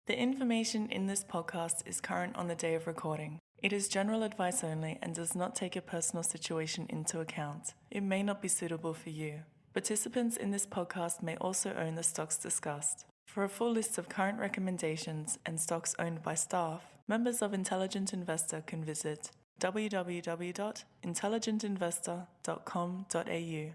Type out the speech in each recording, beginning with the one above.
The information in this podcast is current on the day of recording. It is general advice only and does not take your personal situation into account. It may not be suitable for you. Participants in this podcast may also own the stocks discussed. For a full list of current recommendations and stocks owned by staff, members of Intelligent Investor can visit www.intelligentinvestor.com.au.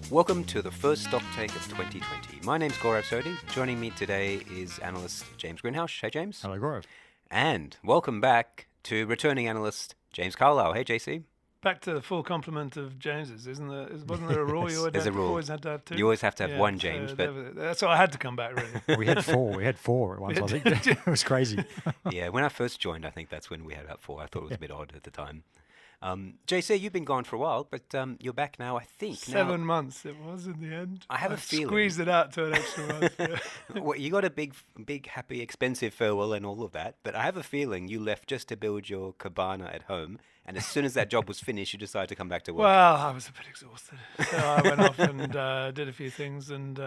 Welcome to the first stock take of 2020. My name's Gaurav Sodhi. Joining me today is analyst James Greenhouse. Hey, James. Hello, Gaurav. And welcome back to returning analyst James Carlisle. Hey, JC. Back to the full complement of Jameses, isn't there? Wasn't there a rule you There's a rule. always had to have two? You always have to have one James, so but that's why I had to come back, really. We had four at once, I think. It was crazy. yeah, when I first joined, I think that's when we had about four. I thought it was a bit odd at the time. JC, you've been gone for a while, but you're back now, I think. 7 months it was in the end. I have a feeling. Squeezed it out to an extra month. Yeah. Well, you got a big, happy, expensive farewell and all of that, but I have a feeling you left just to build your cabana at home, and as soon as that job was finished, you decided to come back to work. Well, I was a bit exhausted, so I went off and did a few things, and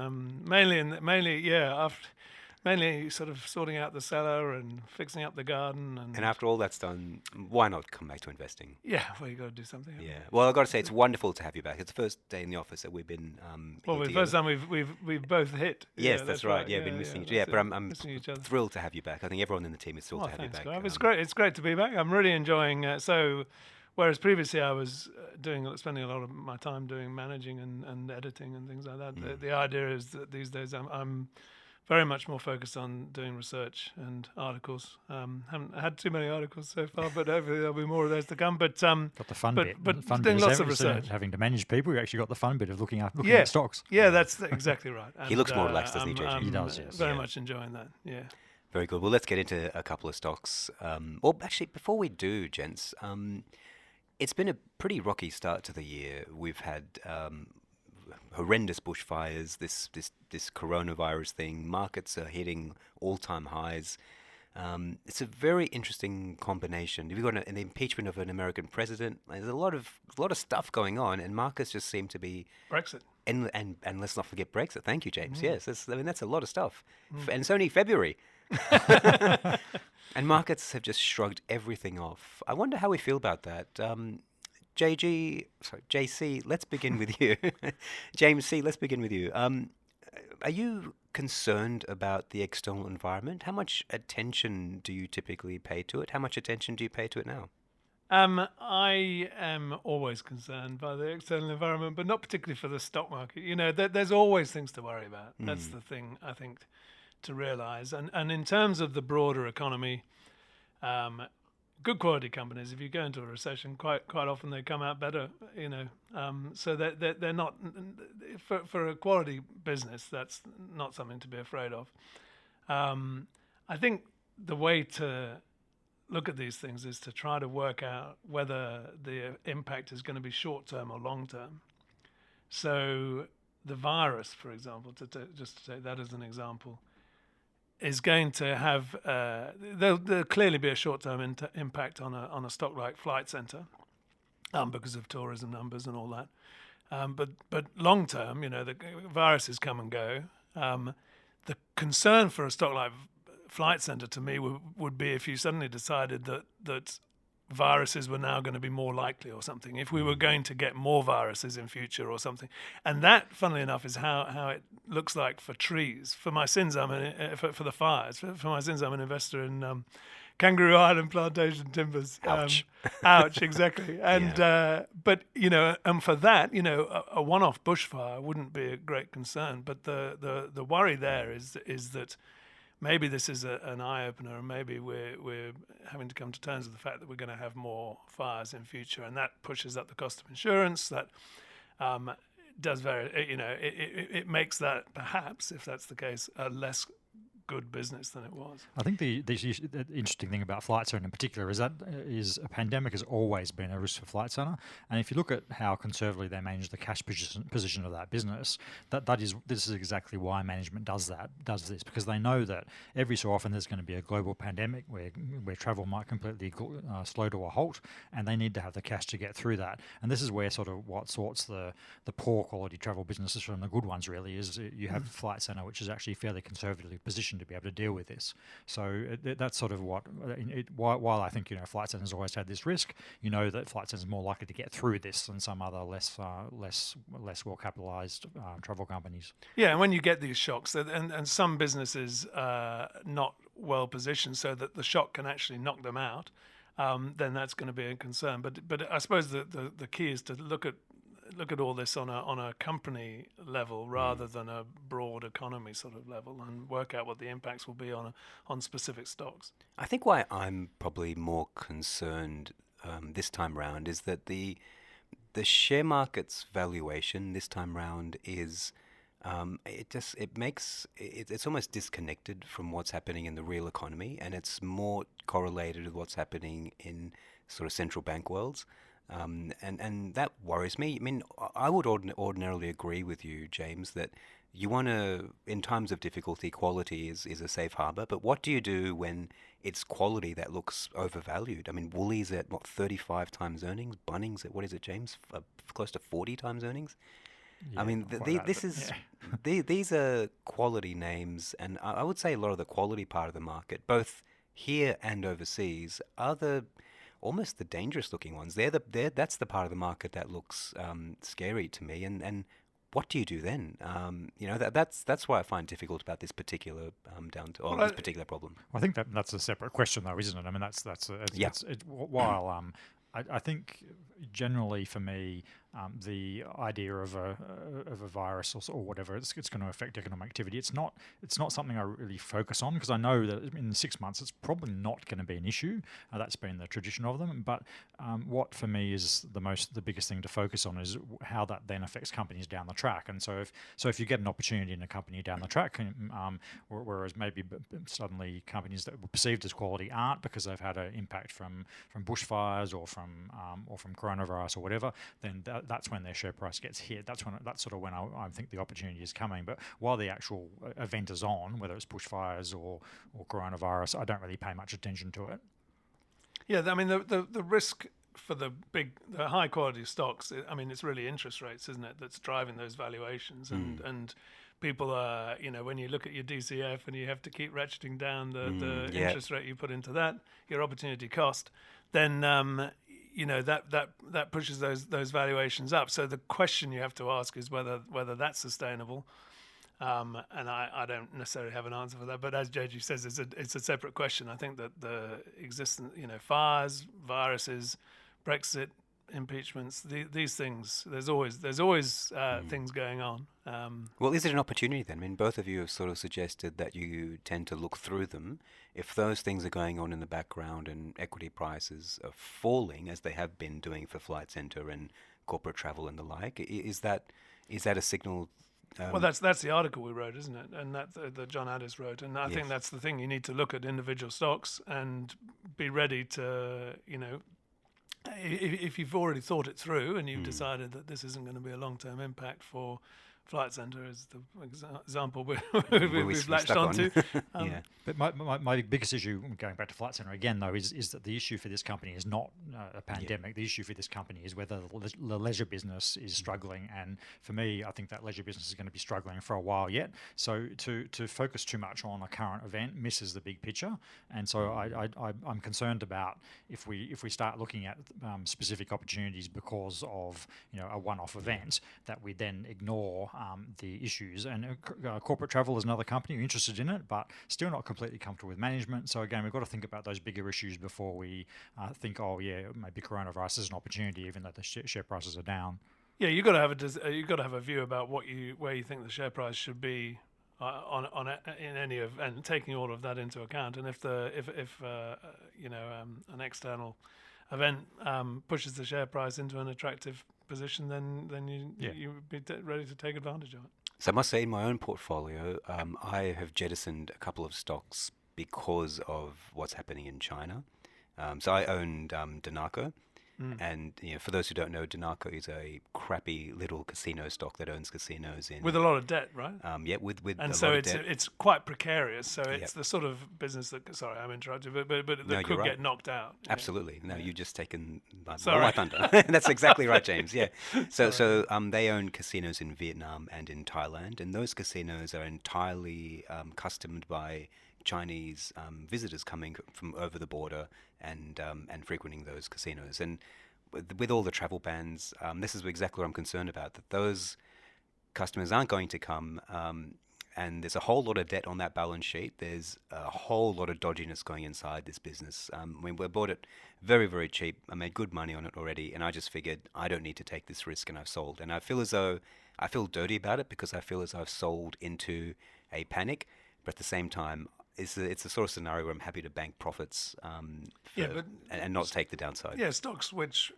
mainly sort of sorting out the cellar and fixing up the garden. And after all that's done, why not come back to investing? Yeah, well, you got to do something. Yeah. Well, I've got to say, it's wonderful to have you back. It's the first day in the office that we've been. Well, the first time we've both hit. Yes, that's right. Yeah, been missing each other. Yeah, but I'm each other. thrilled to have you back. I think everyone in the team is thrilled to have you back. It's great. It's great to be back. I'm really enjoying. Whereas previously I was spending a lot of my time doing managing and editing and things like that. The idea is that these days I'm very much more focused on doing research and articles. Haven't had too many articles so far, but hopefully there'll be more of those to come. But got the fun bit. But the fun doing bit lots of research. Having to manage people, you actually got the fun bit of looking at stocks. Yeah, that's exactly right. He looks more relaxed, doesn't he, JJ? He does, yes. Very much enjoying that, yeah. Very good. Well, let's get into a couple of stocks. Well, actually, before we do, gents, it's been a pretty rocky start to the year. We've had horrendous bushfires, this coronavirus thing. Markets are hitting all-time highs. It's a very interesting combination. If you've got an impeachment of an American president, there's a lot of stuff going on, and markets just seem to be Brexit. And let's not forget Brexit. Thank you, James. Yes, that's a lot of stuff, and it's only February. And markets have just shrugged everything off. I wonder how we feel about that. JC, let's begin with you. James C, let's begin with you. Are you concerned about the external environment? How much attention do you typically pay to it? How much attention do you pay to it now? I am always concerned by the external environment, but not particularly for the stock market. You know, there's always things to worry about. That's the thing, I think, to realize. And in terms of the broader economy, good quality companies, if you go into a recession, quite often they come out better, you know. So they're not, for a quality business, that's not something to be afraid of. I think the way to look at these things is to try to work out whether the impact is going to be short-term or long-term. So the virus, for example, just to take that as an example, is going to have there'll clearly be a short-term impact on a stock like Flight Centre, because of tourism numbers and all that. But long-term, you know, the viruses come and go. The concern for a stock like Flight Centre, to me, would be if you suddenly decided that viruses were now going to be more likely or something, if we were going to get more viruses in future or something. And that, funnily enough, is how it looks like for trees. For my sins, for the fires. For my sins, I'm an investor in Kangaroo Island plantation timbers. Ouch. Ouch, exactly. And but, you know, and for that, you know, a one-off bushfire wouldn't be a great concern. But the worry there is that maybe this is an eye-opener, and maybe we're having to come to terms with the fact that we're going to have more fires in future, and that pushes up the cost of insurance. That does vary. You know, it makes that perhaps, if that's the case, a less good business than it was. I think the interesting thing about Flight Centre in particular is that a pandemic has always been a risk for Flight Centre, and if you look at how conservatively they manage the cash position of that business, this is exactly why management does this, because they know that every so often there's going to be a global pandemic where travel might completely slow to a halt, and they need to have the cash to get through that. And this is where sort of what sorts the poor quality travel businesses from the good ones really is. You have Flight Centre, which is actually fairly conservatively positioned to be able to deal with this. So that's sort of what, while I think, Flight Centre's always had this risk, that Flight Centre's more likely to get through this than some other less well capitalised travel companies. Yeah, and when you get these shocks, and some businesses are not well positioned so that the shock can actually knock them out, then that's going to be a concern. But I suppose the key is to look at all this on a company level rather than a broad economy sort of level, and work out what the impacts will be on specific stocks. I think why I'm probably more concerned this time round is that the share market's valuation this time round is it's almost disconnected from what's happening in the real economy, and it's more correlated with what's happening in sort of central bank worlds. And that worries me. I mean, I would ordinarily agree with you, James, that you want to, in times of difficulty, quality is a safe harbor. But what do you do when it's quality that looks overvalued? I mean, Woolies at 35 times earnings, Bunnings at, what is it, James, close to 40 times earnings? Yeah, I mean, these are quality names, and I would say a lot of the quality part of the market, both here and overseas, are almost the dangerous looking ones. That's the part of the market that looks scary to me. And what do you do then? That's why I find difficult about this particular this particular problem. I think that's a separate question, though, isn't it? I mean, while I think generally for me, the idea of a virus or whatever it's going to affect economic activity, it's not something I really focus on, because I know that in 6 months it's probably not going to be an issue. That's been the tradition of them. But what for me is the biggest thing to focus on is how that then affects companies down the track. And so if you get an opportunity in a company down the track, whereas maybe suddenly companies that were perceived as quality aren't, because they've had an impact from bushfires or from coronavirus or whatever, then that's when their share price gets hit. That's sort of when I think the opportunity is coming. But while the actual event is on, whether it's bushfires or coronavirus, I don't really pay much attention to it. Yeah, I mean the risk for the high quality stocks, I mean, it's really interest rates, isn't it, that's driving those valuations. And people are, when you look at your DCF and you have to keep ratcheting down the interest rate you put into that, your opportunity cost, then that pushes those valuations up. So the question you have to ask is whether that's sustainable. And I don't necessarily have an answer for that. But as JG says, it's a separate question. I think that the existence, fires, viruses, Brexit, impeachments, these things, there's always things going on. Well, is it an opportunity then? I mean, both of you have sort of suggested that you tend to look through them. If those things are going on in the background and equity prices are falling, as they have been doing for Flight Centre and corporate travel and the like, is that a signal? Well, that's the article we wrote, isn't it? And that John Addis wrote. And I think that's the thing. You need to look at individual stocks and be ready to, if you've already thought it through and you've decided that this isn't going to be a long-term impact for Flight Centre, is the example we've latched onto. But my biggest issue, going back to Flight Centre again, though, is that the issue for this company is not a pandemic. The issue for this company is whether the leisure business is struggling. And for me, I think that leisure business is going to be struggling for a while yet. So to focus too much on a current event misses the big picture. And so I'm concerned about if we start looking at specific opportunities because of a one-off event, that we then ignore the issues. And corporate travel is another company who's interested in it, but still not completely comfortable with management. So again, we've got to think about those bigger issues before we think, maybe coronavirus is an opportunity, even though the share prices are down. Yeah, you've got to have a view about where you think the share price should be in any event, taking all of that into account. And if an external event pushes the share price into an attractive position, then you'd be ready to take advantage of it. So I must say, in my own portfolio, I have jettisoned a couple of stocks because of what's happening in China. So I owned Danaco, and for those who don't know, Danaco is a crappy little casino stock that owns casinos in With a lot of debt, right? with And a so lot of debt. it's quite precarious. So it's Yep. the sort of business that, sorry, I'm interrupting, but No, that you're could right. get knocked out. Yeah. Absolutely. No, you just taken all Sorry. my thunder. That's exactly right, James. Yeah. So Sorry. they own casinos in Vietnam and in Thailand, and those casinos are entirely customed by Chinese visitors coming from over the border and frequenting those casinos. And with all the travel bans, this is exactly what I'm concerned about. That those customers aren't going to come. And there's a whole lot of debt on that balance sheet. There's a whole lot of dodginess going inside this business. We bought it very, very cheap. I made good money on it already, and I just figured I don't need to take this risk, and I've sold. And I feel as though I feel dirty about it because I feel as though I've sold into a panic, but at the same time, it's a sort of scenario where I'm happy to bank profits and not take the downside. Yeah, stocks which,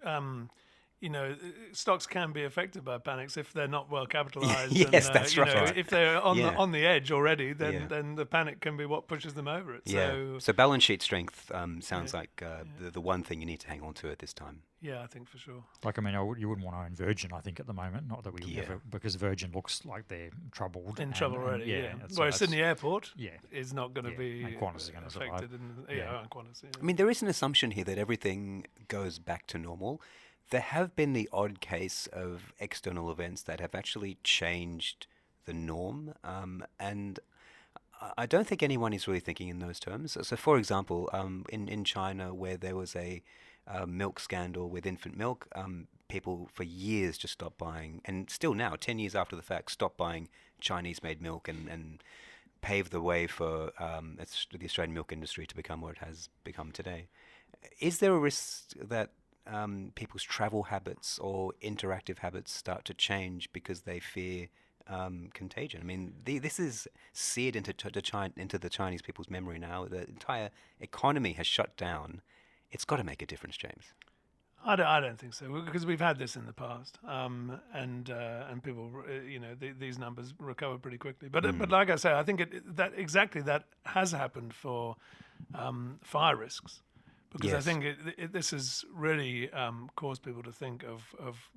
stocks can be affected by panics if they're not well capitalized. Yes, and, that's right. If they're Yeah. on the edge already, then Yeah. then the panic can be what pushes them over it. Yeah. So balance sheet strength sounds like the one thing you need to hang on to at this time. Yeah, I think for sure. Like, I mean, you wouldn't want to own Virgin, I think, at the moment. Not that we would ever, because Virgin looks like they're troubled. In trouble already, yeah. that's- Whereas that's- Sydney Airport yeah. is not going to Yeah, be and Qantas is gonna survive. affected. And Qantas, yeah. I mean, there is an assumption here that everything goes back to normal. There have been the odd case of external events that have actually changed the norm, and I don't think anyone is really thinking in those terms. So, for example, in China, where there was a milk scandal with infant milk, people for years just stopped buying, and still now, 10 years after the fact, stopped buying Chinese-made milk and paved the way for the Australian milk industry to become what it has become today. Is there a risk that people's travel habits or interactive habits start to change because they fear contagion? I mean, this is seared into the Chinese people's memory now. The entire economy has shut down. It's got to make a difference, James. I don't think so, because we've had this in the past, and people, these numbers recover pretty quickly. But like I say, I think that has happened for fire risks, because Yes. I think this has really caused people to think of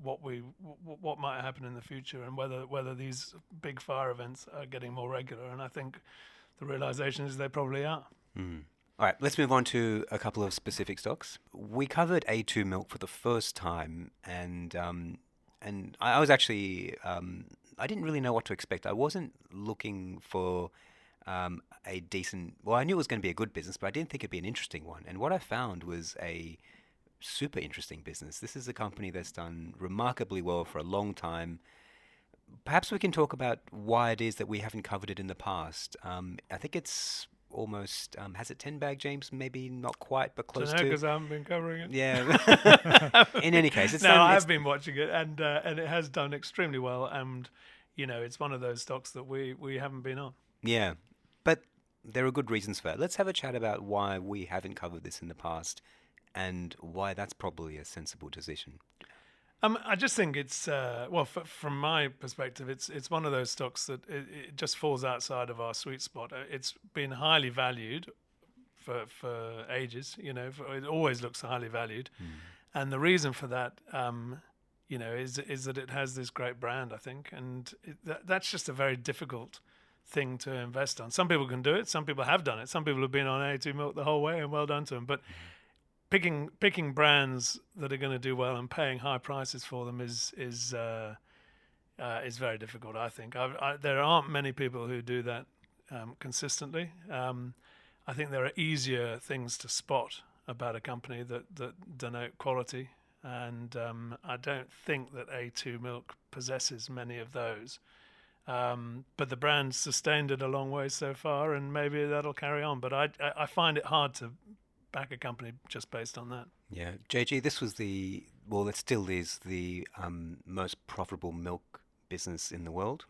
what might happen in the future, and whether these big fire events are getting more regular. And I think the realization is they probably are. All right, let's move on to a couple of specific stocks. We covered A2 Milk for the first time, and I was actually I didn't really know what to expect. I wasn't looking for a decent. Well, I knew it was going to be a good business, but I didn't think it'd be an interesting one. And what I found was a super interesting business. This is a company that's done remarkably well for a long time. Perhaps we can talk about why it is that we haven't covered it in the past. I think it's almost has it 10 bag, James? Maybe not quite, but close to. Because I haven't been covering it. Yeah. In any case, it's I have been watching it, and it has done extremely well. And it's one of those stocks that we haven't been on. Yeah, but there are good reasons for that. Let's have a chat about why we haven't covered this in the past, and why that's probably a sensible decision. I just think it's from my perspective, it's one of those stocks that it just falls outside of our sweet spot. It's been highly valued for ages. It always looks highly valued, and the reason for that, is that it has this great brand, I think, and that's just a very difficult thing to invest on. Some people can do it. Some people have done it. Some people have been on A2 Milk the whole way, and well done to them. But picking brands that are going to do well and paying high prices for them is very difficult, I think. There aren't many people who do that consistently. I think there are easier things to spot about a company that denote quality, and I don't think that A2 Milk possesses many of those. But the brand's sustained it a long way so far, and maybe that'll carry on. But I find it hard to back a company just based on that. Yeah, JG, this was it still is the most profitable milk business in the world,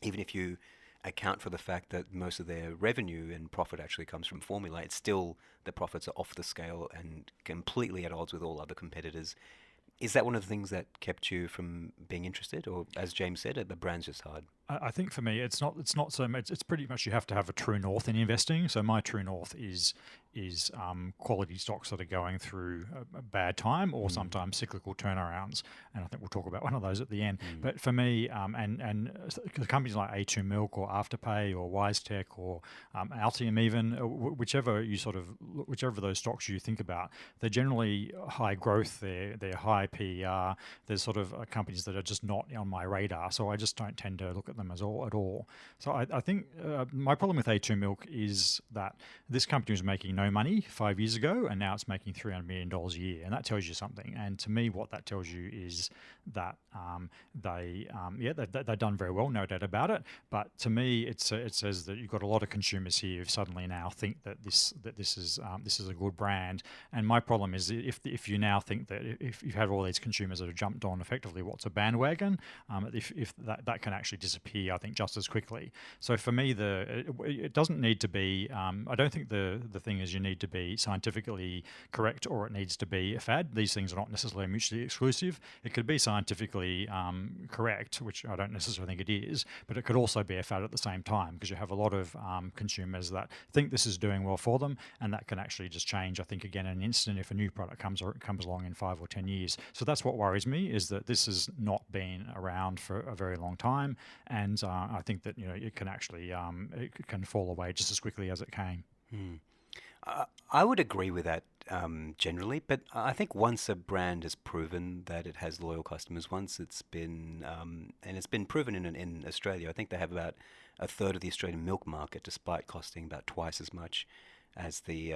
even if you account for the fact that most of their revenue and profit actually comes from formula. It's still, the profits are off the scale and completely at odds with all other competitors. Is that one of the things that kept you from being interested, or, as James said, the brand's just hard? I think for me, it's not so much. It's pretty much you have to have a true north in investing. So my true north is quality stocks that are going through a bad time or sometimes cyclical turnarounds. And I think we'll talk about one of those at the end. But for me, and companies like A2 Milk or Afterpay or WiseTech or Altium even, whichever of those stocks you think about, they're generally high growth. They're high PER. There's sort of companies that are just not on my radar. So I just don't tend to look at them at all. So I think my problem with A2 Milk is that this company was making no money 5 years ago, and now it's making $300 million a year, and that tells you something. And to me, what that tells you is that they've done very well, no doubt about it. But to me, it says that you've got a lot of consumers here who suddenly now think that this is a good brand. And my problem is if you now think that if you've had all these consumers that have jumped on effectively what's a bandwagon, if that can actually disappear, I think just as quickly. So for me, it doesn't need to be. I don't think the thing is you need to be scientifically correct or it needs to be a fad. These things are not necessarily mutually exclusive. It could be scientifically correct, which I don't necessarily think it is, but it could also be a fad at the same time because you have a lot of consumers that think this is doing well for them, and that can actually just change, I think, again in an instant if a new product comes along in 5 or 10 years. So that's what worries me, is that this has not been around for a very long time, and I think that it can actually it can fall away just as quickly as it came. I would agree with that generally, but I think once a brand has proven that it has loyal customers, once it's been and it's been proven in Australia, I think they have about a third of the Australian milk market, despite costing about twice as much as the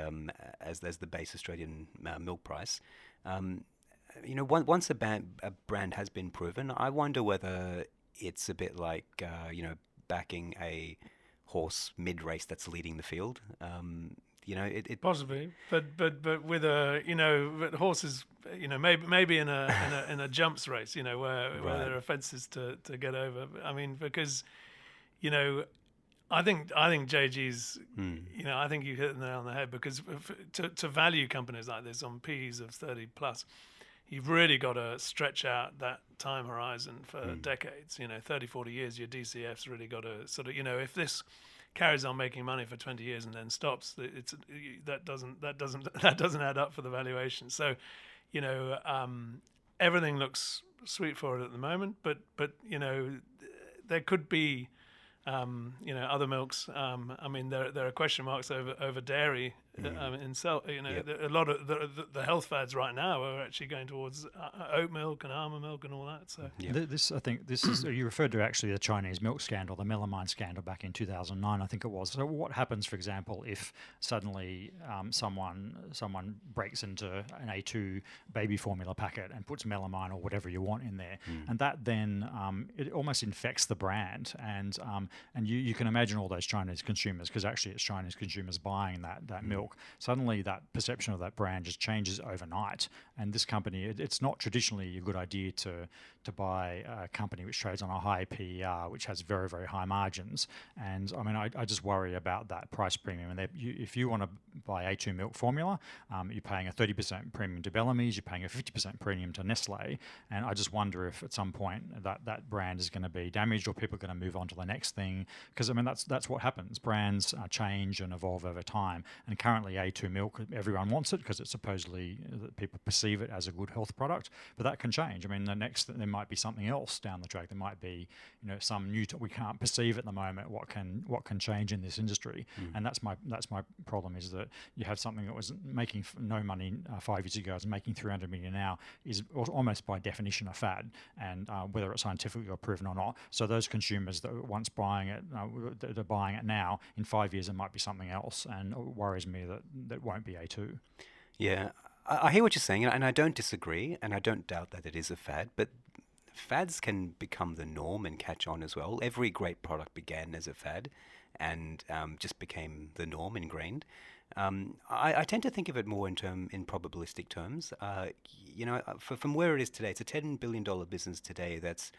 base Australian milk price. Once a brand has been proven, I wonder whether it's a bit like backing a horse mid-race that's leading the field. It possibly, but with but horses, maybe in a jumps race, where there are fences to get over. I mean, because, I think JG's, I think you hit the nail on the head, because to value companies like this on P's of 30 plus, you've really got to stretch out that time horizon for decades. 30, 40 years. Your DCF's really got to sort of, if this carries on making money for 20 years and then stops, that doesn't add up for the valuation. So, everything looks sweet for it at the moment, but there could be other milks. I mean, there are question marks over dairy. A lot of the health fads right now are actually going towards oat milk and almond milk and all that. So I think this is you referred to actually the Chinese milk scandal, the melamine scandal back in 2009, I think it was. So what happens, for example, if suddenly someone breaks into an A2 baby formula packet and puts melamine or whatever you want in there, and that then it almost infects the brand, and you can imagine all those Chinese consumers, because actually it's Chinese consumers buying that milk. Suddenly that perception of that brand just changes overnight, and this company, it's not traditionally a good idea to buy a company which trades on a high PER, which has very, very high margins. And I mean, I just worry about that price premium. And if you want to buy A2 milk formula, you're paying a 30% premium to Bellamy's, you're paying a 50% premium to Nestle, and I just wonder if at some point that brand is going to be damaged, or people are going to move on to the next thing, because I mean that's what happens. Brands change and evolve over time, and currently A2 milk, everyone wants it because it's supposedly people perceive it as a good health product, but that can change. I mean, there might be something else down the track. There might be some new we can't perceive at the moment what can change in this industry, and that's my problem, is that you have something that was making no money 5 years ago, is making 300 million now, is almost by definition a fad, and whether it's scientifically or proven or not. So those consumers that were once buying it, that are buying it now, in 5 years it might be something else, and it worries me that won't be A2. Yeah, I hear what you're saying, and I don't disagree, and I don't doubt that it is a fad, but fads can become the norm and catch on as well. Every great product began as a fad and just became the norm, ingrained. I tend to think of it more in probabilistic terms. From where it is today, it's a $10 billion business today that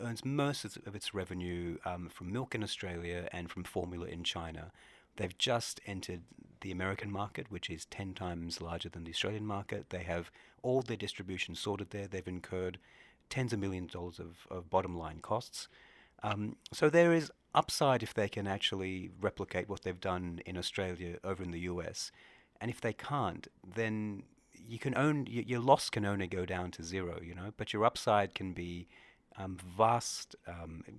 earns most of its revenue from milk in Australia and from formula in China. They've just entered the American market, which is 10 times larger than the Australian market. They have all their distribution sorted there. They've incurred tens of millions of dollars of bottom line costs. So there is upside if they can actually replicate what they've done in Australia over in the US. And if they can't, then your loss can only go down to zero, but your upside can be vast.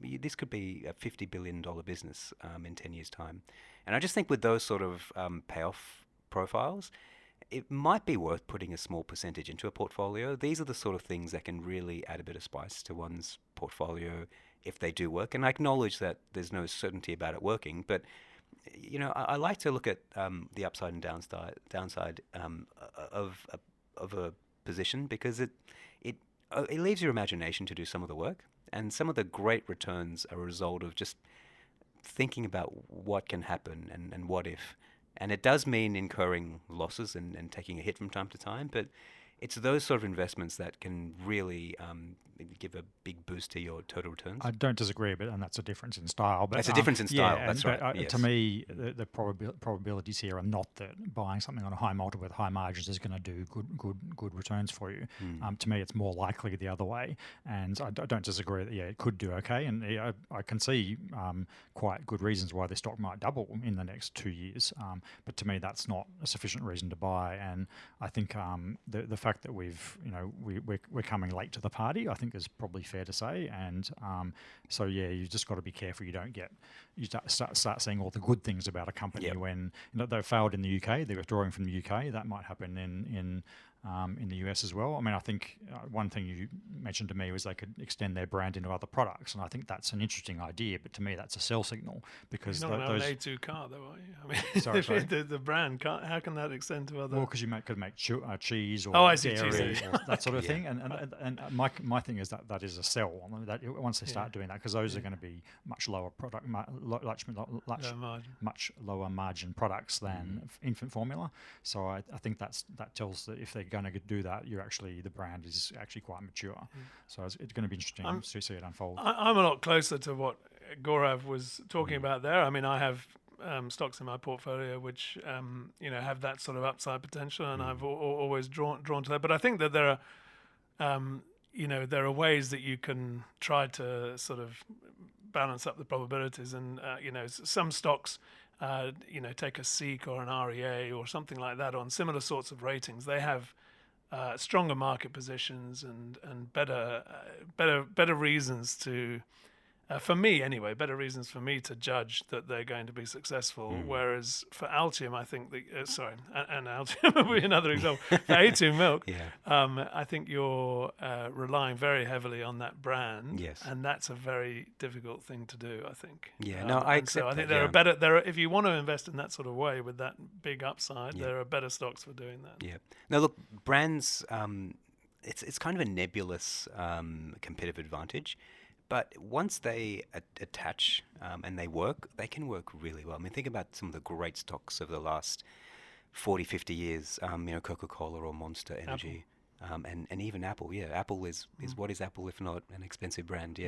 This could be a $50 billion business in 10 years' time. And I just think with those sort of payoff profiles, it might be worth putting a small percentage into a portfolio. These are the sort of things that can really add a bit of spice to one's portfolio if they do work. And I acknowledge that there's no certainty about it working, but I like to look at the upside and downside of a position, because it leaves your imagination to do some of the work, and some of the great returns are a result of just thinking about what can happen and what if. And it does mean incurring losses and taking a hit from time to time, but it's those sort of investments that can really give a big boost to your total returns. I don't disagree, and that's a difference in style. But that's a difference in style. Yeah, that's right. Yes. To me, the probabilities here are not that buying something on a high multiple with high margins is going to do good returns for you. To me, it's more likely the other way, and I don't disagree that it could do okay, and I can see quite good reasons why the stock might double in the next 2 years. But to me, that's not a sufficient reason to buy, and I think the fact that we're coming late to the party, I think is probably fair to say, and so you just got to be careful you start seeing all the good things about a company when they failed in the UK, they're withdrawing from the UK. That might happen in the US as well. I mean, I think one thing you mentioned to me was they could extend their brand into other products, and I think that's an interesting idea. But to me, that's a sell signal, because you're not going to have an A2 car, though, are you? I mean, sorry. the brand can't. How can that extend to other? Well, because you could make cheese or dairy or that sort of thing. And my thing is that is a sell. That once they start doing that, because those are going to be much lower product, much lower margin products than infant formula. So I think that tells that if they're going to do that, the brand is actually quite mature. So it's going to be interesting to see it unfold. I'm a lot closer to what Gaurav was talking about there. I mean, I have stocks in my portfolio which have that sort of upside potential, and I've always drawn to that. But I think that there are ways that you can try to sort of balance up the probabilities, and some stocks take a SEEK or an REA or something like that on similar sorts of ratings. They have stronger market positions and better reasons to, for me anyway, better reasons for me to judge that they're going to be successful. Whereas for Altium, I think and Altium will be another example. For A2 Milk, I think you're relying very heavily on that brand, and that's a very difficult thing to do, I think. I accept so I think that, there are if you want to invest in that sort of way with that big upside, there are better stocks for doing that. Now look, brands, it's kind of a nebulous competitive advantage. But once they attach and they work, they can work really well. I mean, think about some of the great stocks of the last 40, 50 years, Coca-Cola or Monster Energy, and even Apple. Apple is what is Apple if not an expensive brand?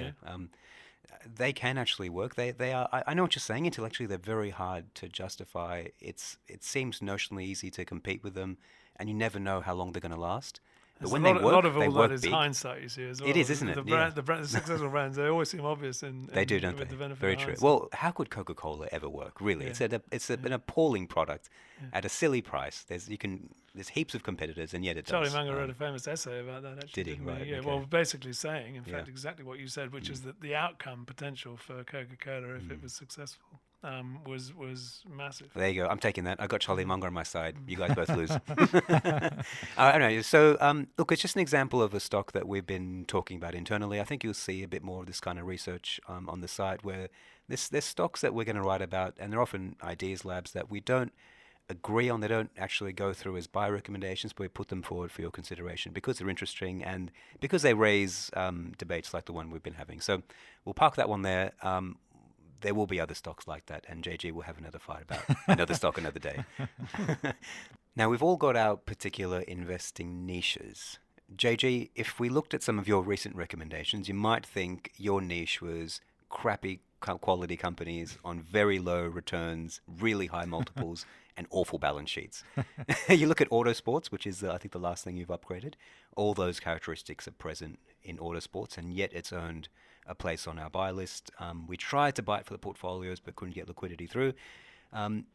They can actually work. They are. I know what you're saying. Intellectually, they're very hard to justify. It seems notionally easy to compete with them, and you never know how long they're going to last. But when they work, a lot of they all work that is big. hindsight, you see, as well. It is, isn't it? The successful brands, they always seem obvious they do, don't with they? The benefit Very of true. hindsight. Well, how could Coca-Cola ever work? Really, it's an appalling product at a silly price. There's heaps of competitors, and yet it Charlie does. Munger wrote a famous essay about that. Actually, did he? didn't Right. Yeah. Okay. Well, basically saying, in fact, exactly what you said, which is that the outcome potential for Coca-Cola, if it was successful, was massive. There you go. I'm taking that. I got Charlie Munger on my side. You guys both lose. I don't know. So, look, it's just an example of a stock that we've been talking about internally. I think you'll see a bit more of this kind of research on the site, where there's stocks that we're going to write about, and they're often ideas labs that we don't agree on. They don't actually go through as buy recommendations, but we put them forward for your consideration because they're interesting and because they raise debates like the one we've been having. So we'll park that one there. There will be other stocks like that, and JG will have another fight about another stock another day. Now, we've all got our particular investing niches. JG, if we looked at some of your recent recommendations, you might think your niche was crappy quality companies on very low returns, really high multiples, and awful balance sheets. You look at Autosports, which is, I think, the last thing you've upgraded. All those characteristics are present in Autosports, and yet it's owned a place on our buy list. We tried to buy it for the portfolios, but couldn't get liquidity through. And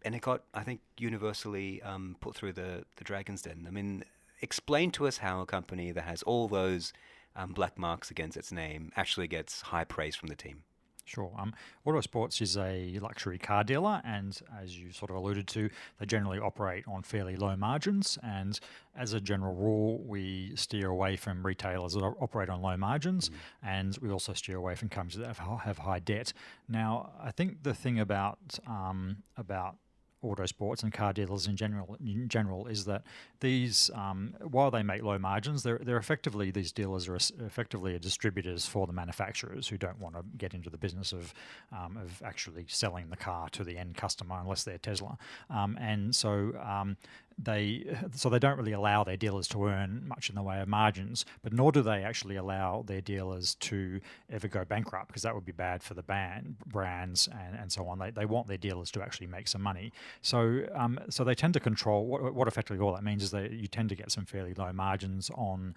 it got, I think, universally put through the Dragon's Den. I mean, explain to us how a company that has all those black marks against its name actually gets high praise from the team. Sure. Autosports is a luxury car dealer, and as you sort of alluded to, they generally operate on fairly low margins. And as a general rule, we steer away from retailers that operate on low margins, and we also steer away from companies that have high debt. Now, I think the thing about autosports and car dealers in general is that these, while they make low margins, they're effectively, these dealers are effectively distributors for the manufacturers who don't want to get into the business of actually selling the car to the end customer unless they're Tesla, and so they don't really allow their dealers to earn much in the way of margins, but nor do they actually allow their dealers to ever go bankrupt, because that would be bad for the brands and so on. They want their dealers to actually make some money. So they tend to control what effectively all that means is that you tend to get some fairly low margins on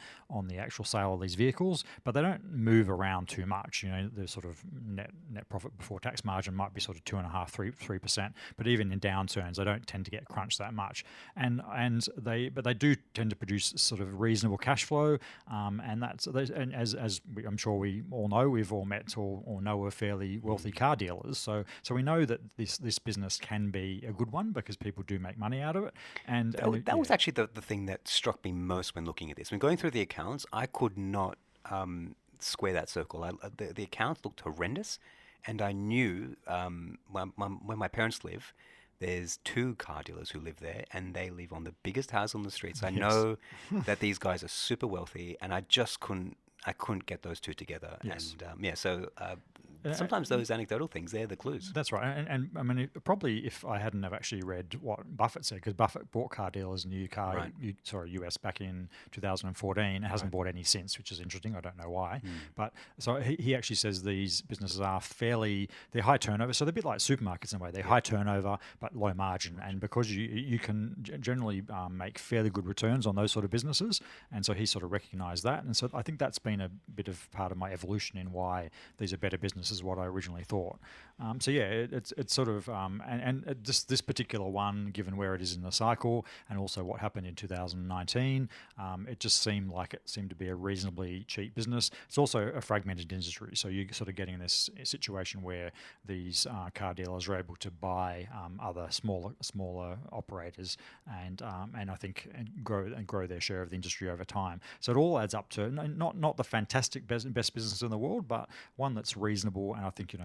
the actual sale of these vehicles, but they don't move around too much. You know, the sort of net profit before tax margin might be sort of 2.5%, 3%, but even in downturns, they don't tend to get crunched that much. And they do tend to produce sort of reasonable cash flow, and as I'm sure we all know, we've all met or know of fairly wealthy car dealers, so we know that this business can be a good one because people do make money out of it. And that was actually the thing that struck me most when looking at this. When going through the accounts, I could not square that circle. The accounts looked horrendous, and I knew where my parents live, there's 2 car dealers who live there, and they live on the biggest house on the street. So I know that these guys are super wealthy, and I just couldn't get those two together. Yes. And sometimes those anecdotal things, they're the clues. That's right. And I mean, probably if I hadn't have actually read what Buffett said, because Buffett bought car dealers in the US back in 2014. It hasn't bought any since, which is interesting. I don't know why. But so he actually says these businesses are they're high turnover. So they're a bit like supermarkets in a way. They're high turnover, but low margin. And because you can generally make fairly good returns on those sort of businesses. And so he sort of recognized that. And so I think that's been a bit of part of my evolution in why these are better businesses is what I originally thought. It's sort of this particular one, given where it is in the cycle and also what happened in 2019, it just seemed to be a reasonably cheap business. It's also a fragmented industry, so you're sort of getting this situation where these car dealers are able to buy other smaller operators and I think grow their share of the industry over time. So it all adds up to not the fantastic best business in the world, but one that's reasonable. And I think,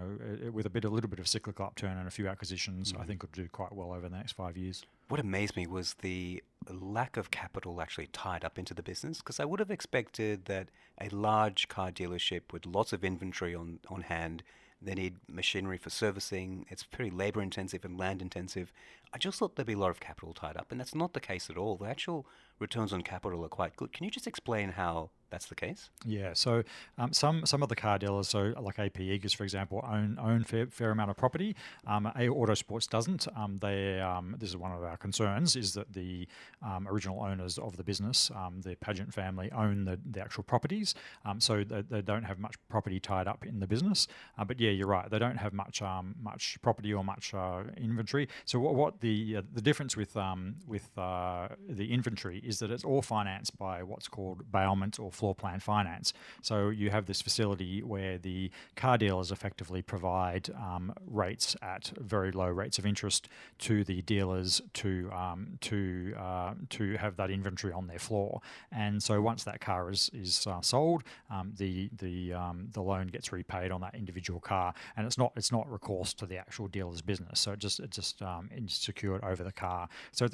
with a little bit of cyclical upturn and a few acquisitions, I think it'll do quite well over the next 5 years. What amazed me was the lack of capital actually tied up into the business, because I would have expected that a large car dealership with lots of inventory on hand, they need machinery for servicing, it's pretty labor intensive and land intensive. I just thought there'd be a lot of capital tied up, and that's not the case at all. The actual returns on capital are quite good. Can you just explain how that's the case? Yeah, so some of the car dealers, so like AP Eagers, for example, own fair amount of property. Autosports doesn't. This is one of our concerns, is that the original owners of the business, the Pageant family, own the actual properties. So they don't have much property tied up in the business. But yeah, you're right. They don't have much property or much inventory. So what the difference with the inventory is that it's all financed by what's called bailment or floor plan finance. So you have this facility where the car dealers effectively provide rates at very low rates of interest to the dealers to have that inventory on their floor. And so once that car is sold, the loan gets repaid on that individual car, and it's not recourse to the actual dealer's business. So it just it's secured over the car. So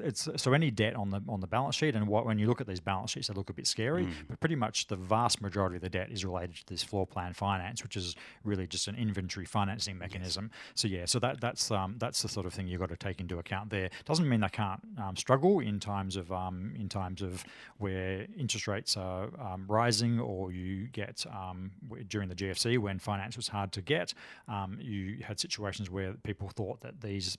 any debt on the balance sheet, and when you look at these balance sheets, they look a bit scary, but pretty much the vast majority of the debt is related to this floor plan finance, which is really just an inventory financing mechanism. Yes. So that's the sort of thing you've got to take into account there. Doesn't mean they can't struggle in times of where interest rates are rising, or you get during the GFC when finance was hard to get. You had situations where people thought that these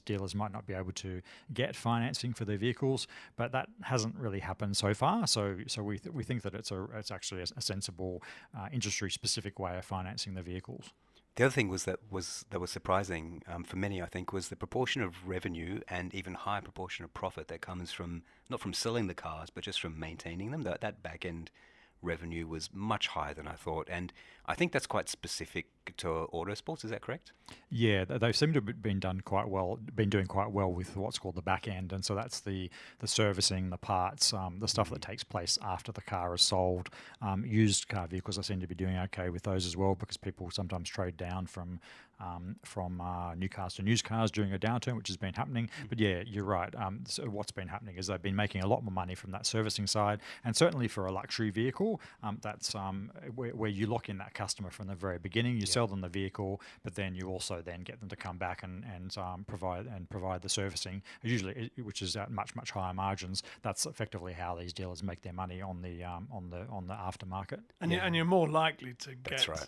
dealers might not be able to get financing for their vehicles, but hasn't really happened so far. So we think that it's actually a sensible industry specific way of financing the vehicles. The other thing that was surprising for many, I think, was the proportion of revenue and even higher proportion of profit that comes from not from selling the cars, but just from maintaining them. That back end revenue was much higher than I thought, and I think that's quite specific to Autosports. Is that correct? Yeah, they seem to have been doing quite well with what's called the back end, and so that's the servicing, the parts, the stuff that takes place after the car is sold. Used car vehicles, I seem to be doing okay with those as well, because people sometimes trade down from new cars to used cars during a downturn, which has been happening. But yeah, you're right. So what's been happening is they've been making a lot more money from that servicing side, and certainly for a luxury vehicle, that's where you lock in that customer from the very beginning. You sell them the vehicle, but then you also then get them to come back and provide the servicing, usually, which is at much higher margins. That's effectively how these dealers make their money on the aftermarket. And you're more likely to get right.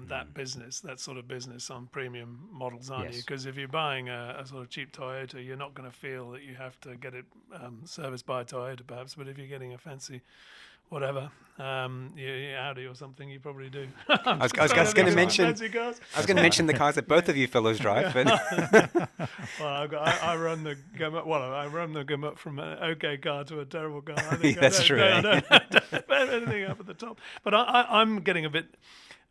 that business, that sort of business on premium models, aren't you? Yes. Because if you're buying a sort of cheap Toyota, you're not going to feel that you have to get it serviced by Toyota, perhaps. But if you're getting a fancy whatever, Audi or something, you probably do. I was going to mention the cars that both of you fellows drive. But Well, I run the gamut. Well, I run the gamut from an okay car to a terrible car. I think That's true. I don't have anything up at the top. But I'm getting a bit.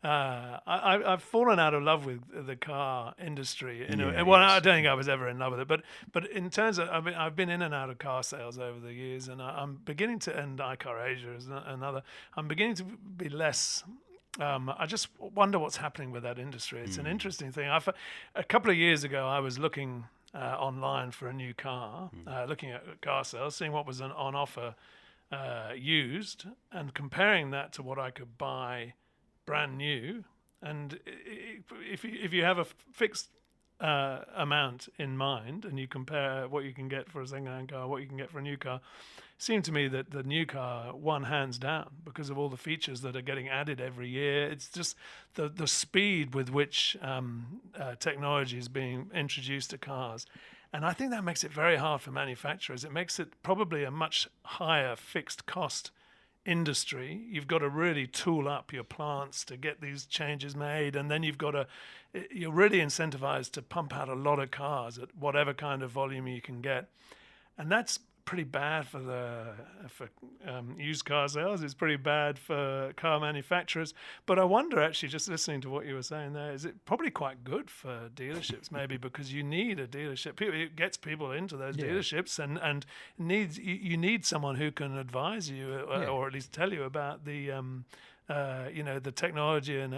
I've fallen out of love with the car industry. I don't think I was ever in love with it, but in terms of, I've been in and out of car sales over the years, and I'm beginning to, and iCar Asia is another. I'm beginning to be less. I just wonder what's happening with that industry. It's an interesting thing. A couple of years ago, I was looking online for a new car, looking at car sales, seeing what was on offer used, and comparing that to what I could buy brand new. And if you have a fixed amount in mind, and you compare what you can get for a second-hand car, what you can get for a new car, it seemed to me that the new car won hands down because of all the features that are getting added every year. It's just the speed with which technology is being introduced to cars. And I think that makes it very hard for manufacturers. It makes it probably a much higher fixed cost industry. You've got to really tool up your plants to get these changes made, and then you're really incentivized to pump out a lot of cars at whatever kind of volume you can get, and that's pretty bad for used car sales. It's pretty bad for car manufacturers. But I wonder, actually, just listening to what you were saying there, is it probably quite good for dealerships, maybe, because you need a dealership. It gets people into those dealerships, and you need someone who can advise you or at least tell you about the the technology and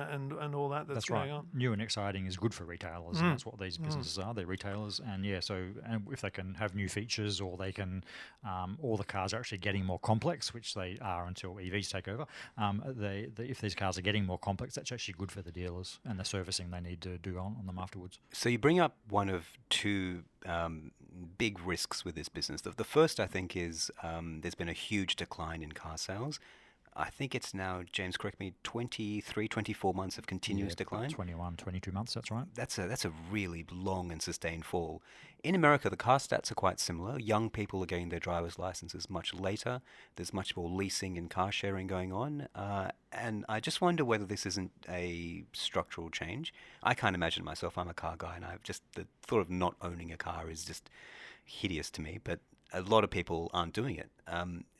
all that's going on. New and exciting is good for retailers, and that's what these businesses are. They're retailers, and if they can have new features, or they can, or the cars are actually getting more complex, which they are until EVs take over. If these cars are getting more complex, that's actually good for the dealers and the servicing they need to do on them afterwards. So you bring up one of two big risks with this business. The first, I think, is there's been a huge decline in car sales. I think it's now, James, correct me, 23, 24 months of continuous decline. 21, 22 months, that's right. That's a really long and sustained fall. In America, the car stats are quite similar. Young people are getting their driver's licenses much later. There's much more leasing and car sharing going on. And I just wonder whether this isn't a structural change. I can't imagine myself. I'm a car guy, and the thought of not owning a car is just hideous to me. But a lot of people aren't doing it.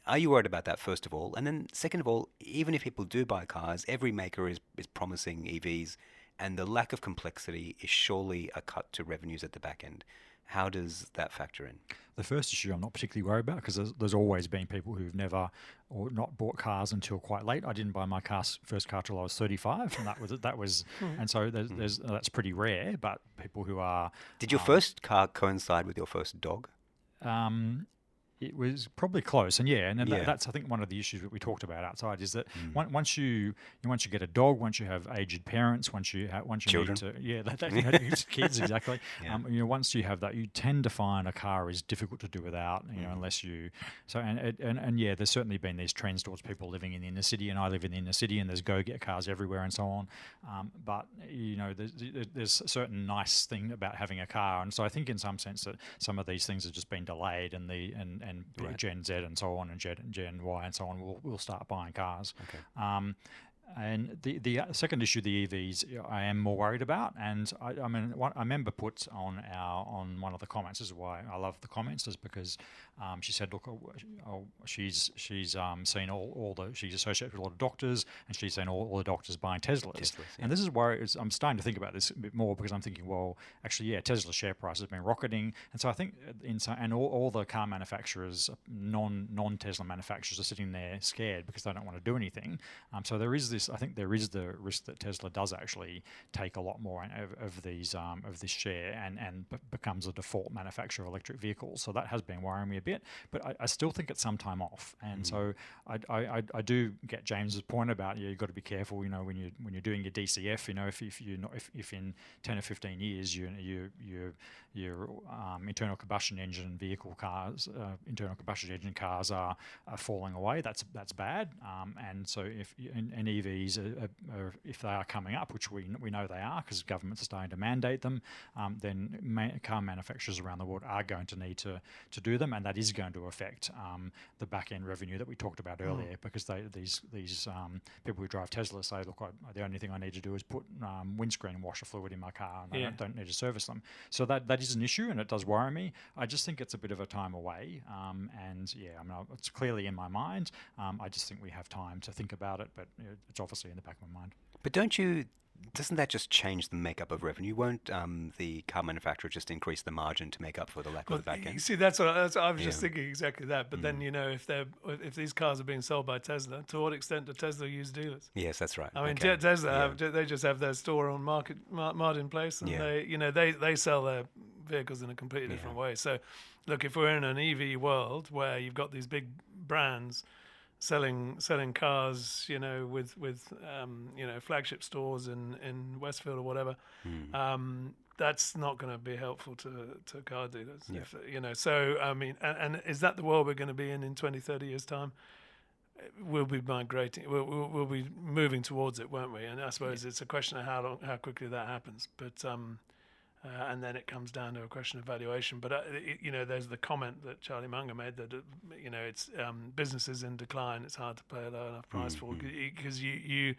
Are you worried about that, first of all? And then second of all, even if people do buy cars, every maker is promising EVs, and the lack of complexity is surely a cut to revenues at the back end. How does that factor in? The first issue I'm not particularly worried about, because there's always been people who've never or not bought cars until quite late. I didn't buy my first car till I was 35, and that was and so that's pretty rare. But people who are Did your first car coincide with your first dog? It was probably close, and that's I think one of the issues that we talked about outside is that once you get a dog, once you have aged parents, once you Children. kids exactly. Once you have that, you tend to find a car is difficult to do without. Unless you there's certainly been these trends towards people living in the inner city, and I live in the inner city, and there's go-get cars everywhere and so on. But there's a certain nice thing about having a car, and so I think in some sense that some of these things have just been delayed, and and Gen Z and so on, and Gen Y and so on will start buying cars. Okay. And the second issue, the EVs, I am more worried about. And I mean, a member put on one of the comments, this is why I love the comments, is because she said, look, she's seen she's associated with a lot of doctors, and she's seen all the doctors buying Teslas. Yeah. And this is where I'm starting to think about this a bit more, because I'm thinking, well, actually, yeah, Tesla's share price has been rocketing, and so I think and all the car manufacturers, non-Tesla manufacturers, are sitting there scared because they don't want to do anything. So there is I think there is the risk that Tesla does actually take a lot more of this share and becomes a default manufacturer of electric vehicles. So that has been worrying me a bit, but I still think it's some time off. And so I do get James's point about you've got to be careful. When you're doing your DCF, if in 10 or 15 years your internal combustion engine cars are falling away, that's bad. And so if EVs if they are coming up, which we know they are because governments are starting to mandate them, then car manufacturers around the world are going to need to do them, and that is going to affect the back end revenue that we talked about earlier, because these people who drive Tesla say, look, the only thing I need to do is put windscreen washer fluid in my car, and I don't need to service them. So that is an issue, and it does worry me. I just think it's a bit of a time away, and it's clearly in my mind. I just think we have time to think about it, but it's obviously in the back of my mind. But doesn't that just change the makeup of revenue? Won't the car manufacturer just increase the margin to make up for the lack of the back end? You see, that's what I was just thinking exactly that. But then, if these cars are being sold by Tesla, to what extent do Tesla use dealers? Yes, that's right. I mean, Tesla they just have their store on marketplace, and they sell their vehicles in a completely different way. So, look, if we're in an EV world where you've got these big brands selling cars, with flagship stores in Westfield or whatever, that's not going to be helpful to car dealers. Yeah. So I mean, and is that the world we're going to be in 20, 30 years time? We'll be migrating. We'll be moving towards it, won't we? And I suppose it's a question of how quickly that happens. But and then it comes down to a question of valuation. But there's the comment that Charlie Munger made that it's businesses in decline. It's hard to pay a low enough price for, because you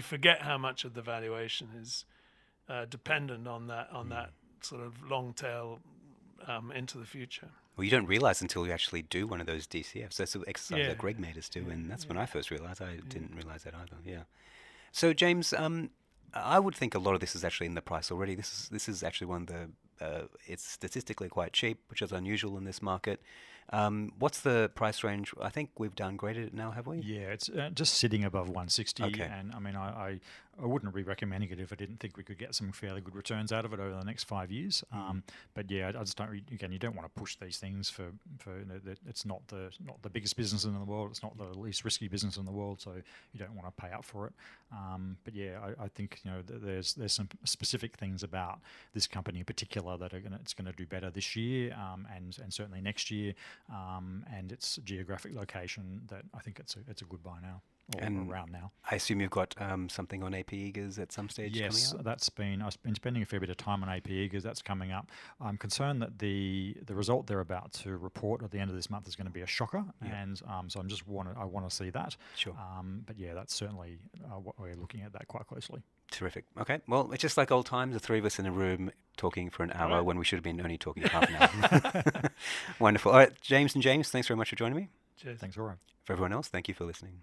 forget how much of the valuation is dependent on that sort of long tail into the future. Well, you don't realize until you actually do one of those DCFs. That's the exercise that Greg made us do, and that's when I first realized. I didn't realize that either. Yeah. So James, I would think a lot of this is actually in the price already. This is actually one of the it's statistically quite cheap, which is unusual in this market. What's the price range? I think we've downgraded it now, have we? Yeah, it's just sitting above 160. Okay. And I mean, I wouldn't be recommending it if I didn't think we could get some fairly good returns out of it over the next 5 years. But yeah, I just don't. Again, you don't want to push these things for it's not the biggest business in the world. It's not the least risky business in the world, so you don't want to pay up for it. But yeah, I think there's some specific things about this company in particular that it's going to do better this year, and certainly next year. And its geographic location, that I think it's a good buy now, or around now. I assume you've got something on AP Eagers at some stage. Yes, coming up? I've been spending a fair bit of time on AP Eagers. That's coming up. I'm concerned that the result they're about to report at the end of this month is going to be a shocker, and so I want to see that. Sure. But yeah, that's certainly what we're looking at that quite closely. Terrific. Okay. Well, it's just like old times, the three of us in a room talking for an hour when we should have been only talking half an hour. Wonderful. All right, James and James, thanks very much for joining me. Cheers. Thanks, Rory. For everyone else, thank you for listening.